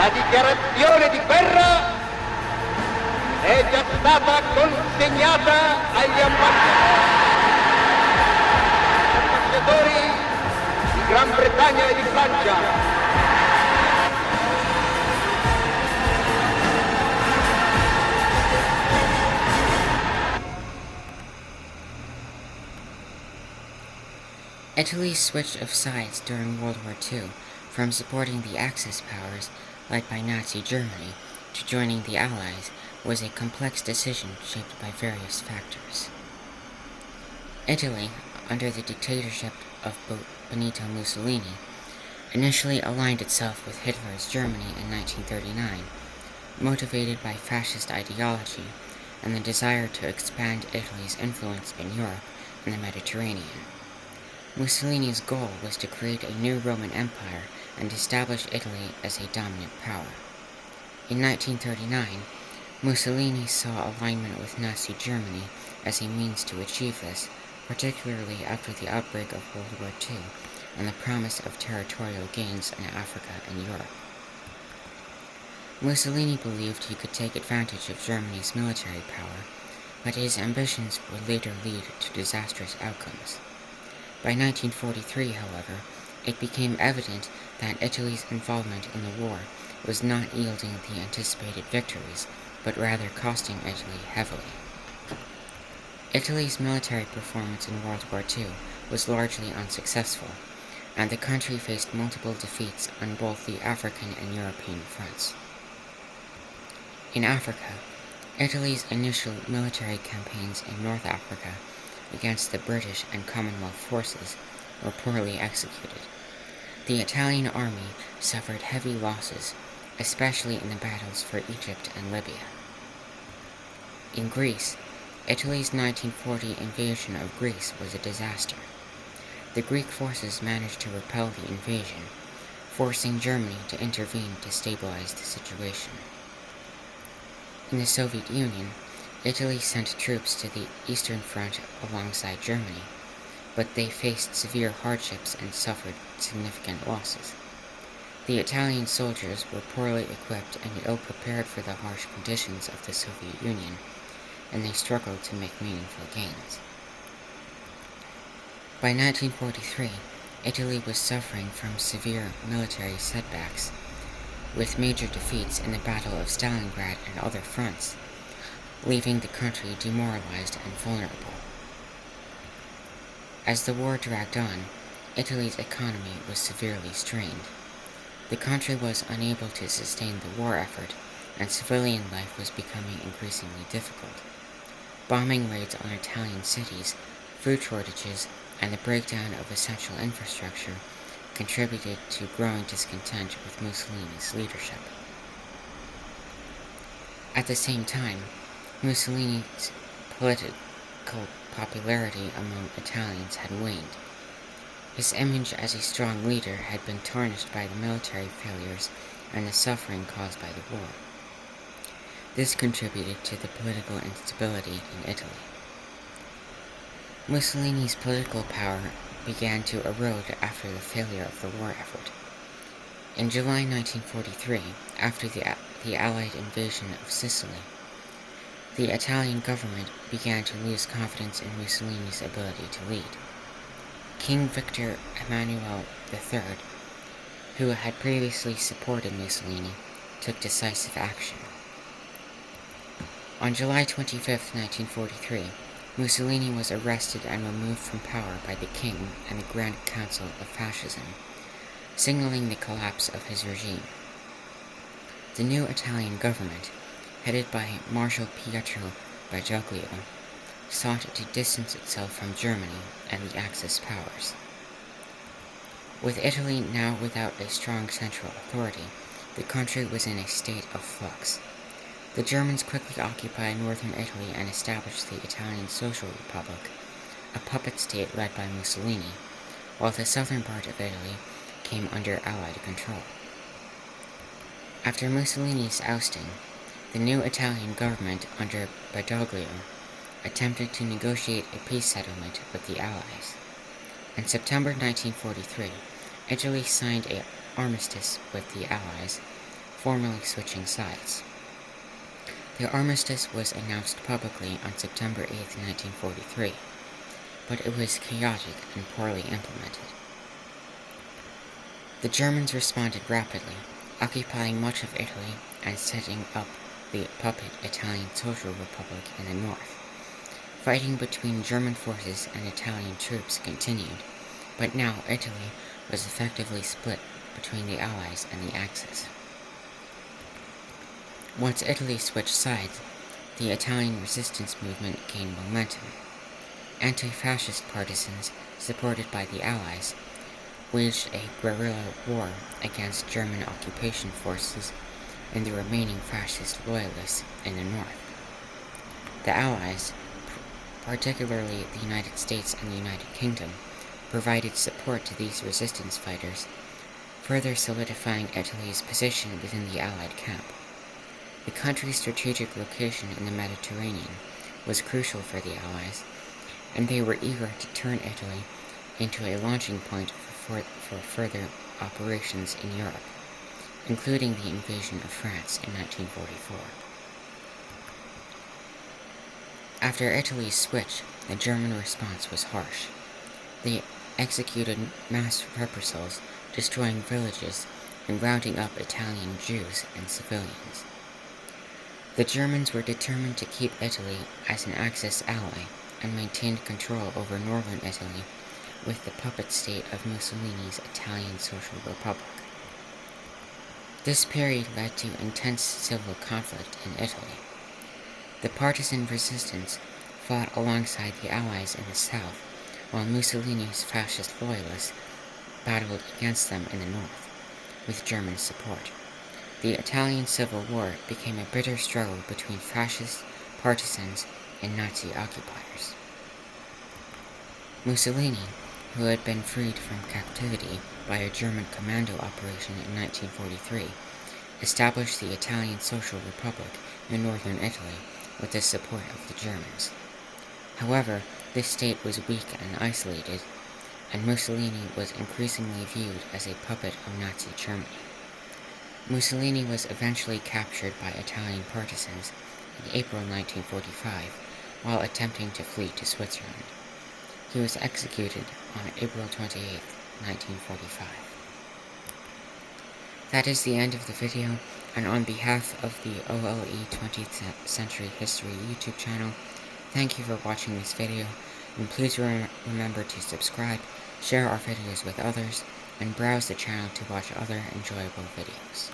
La dichiarazione di guerra è già stata consegnata agli ambasciatori di Gran Bretagna e di Francia. Italy's switch of sides during World War II, from supporting the Axis powers, led by Nazi Germany, to joining the Allies, was a complex decision shaped by various factors. Italy, under the dictatorship of Benito Mussolini, initially aligned itself with Hitler's Germany in 1939, motivated by fascist ideology and the desire to expand Italy's influence in Europe and the Mediterranean. Mussolini's goal was to create a new Roman Empire and establish Italy as a dominant power. In 1939, Mussolini saw alignment with Nazi Germany as a means to achieve this, particularly after the outbreak of World War II and the promise of territorial gains in Africa and Europe. Mussolini believed he could take advantage of Germany's military power, but his ambitions would later lead to disastrous outcomes. By 1943, however, it became evident that Italy's involvement in the war was not yielding the anticipated victories, but rather costing Italy heavily. Italy's military performance in World War II was largely unsuccessful, and the country faced multiple defeats on both the African and European fronts. In Africa, Italy's initial military campaigns in North Africa against the British and Commonwealth forces were poorly executed. The Italian army suffered heavy losses, especially in the battles for Egypt and Libya. In Greece, Italy's 1940 invasion of Greece was a disaster. The Greek forces managed to repel the invasion, forcing Germany to intervene to stabilize the situation. In the Soviet Union, Italy sent troops to the Eastern Front alongside Germany, but they faced severe hardships and suffered significant losses. The Italian soldiers were poorly equipped and ill-prepared for the harsh conditions of the Soviet Union, and they struggled to make meaningful gains. By 1943, Italy was suffering from severe military setbacks, with major defeats in the Battle of Stalingrad and other fronts, leaving the country demoralized and vulnerable. As the war dragged on, Italy's economy was severely strained. The country was unable to sustain the war effort, and civilian life was becoming increasingly difficult. Bombing raids on Italian cities, food shortages, and the breakdown of essential infrastructure contributed to growing discontent with Mussolini's leadership. At the same time, Mussolini's political popularity among Italians had waned. His image as a strong leader had been tarnished by the military failures and the suffering caused by the war. This contributed to the political instability in Italy. Mussolini's political power began to erode after the failure of the war effort. In July 1943, after the Allied invasion of Sicily, the Italian government began to lose confidence in Mussolini's ability to lead. King Victor Emmanuel III, who had previously supported Mussolini, took decisive action. On July 25, 1943, Mussolini was arrested and removed from power by the king and the Grand Council of Fascism, signaling the collapse of his regime. The new Italian government, headed by Marshal Pietro Badoglio, sought to distance itself from Germany and the Axis powers. With Italy now without a strong central authority, the country was in a state of flux. The Germans quickly occupied northern Italy and established the Italian Social Republic, a puppet state led by Mussolini, while the southern part of Italy came under Allied control. After Mussolini's ousting, the new Italian government under Badoglio attempted to negotiate a peace settlement with the Allies. In September 1943, Italy signed an armistice with the Allies, formally switching sides. The armistice was announced publicly on September 8, 1943, but it was chaotic and poorly implemented. The Germans responded rapidly, occupying much of Italy and setting up the puppet Italian Social Republic in the north. Fighting between German forces and Italian troops continued, but now Italy was effectively split between the Allies and the Axis. Once Italy switched sides, the Italian resistance movement gained momentum. Anti-fascist partisans, supported by the Allies, waged a guerrilla war against German occupation forces and the remaining fascist loyalists in the north. The Allies, particularly the United States and the United Kingdom, provided support to these resistance fighters, further solidifying Italy's position within the Allied camp. The country's strategic location in the Mediterranean was crucial for the Allies, and they were eager to turn Italy into a launching point for further operations in Europe, including the invasion of France in 1944. After Italy's switch, the German response was harsh. They executed mass reprisals, destroying villages and rounding up Italian Jews and civilians. The Germans were determined to keep Italy as an Axis ally and maintained control over northern Italy with the puppet state of Mussolini's Italian Social Republic. This period led to intense civil conflict in Italy. The partisan resistance fought alongside the Allies in the south, while Mussolini's fascist loyalists battled against them in the north, with German support. The Italian Civil War became a bitter struggle between fascist partisans and Nazi occupiers. Mussolini, who had been freed from captivity by a German commando operation in 1943, established the Italian Social Republic in northern Italy with the support of the Germans. However, this state was weak and isolated, and Mussolini was increasingly viewed as a puppet of Nazi Germany. Mussolini was eventually captured by Italian partisans in April 1945 while attempting to flee to Switzerland. He was executed on April 28, 1945. That is the end of the video, and on behalf of the OLE 20th Century History YouTube channel, thank you for watching this video, and please remember to subscribe, share our videos with others, and browse the channel to watch other enjoyable videos.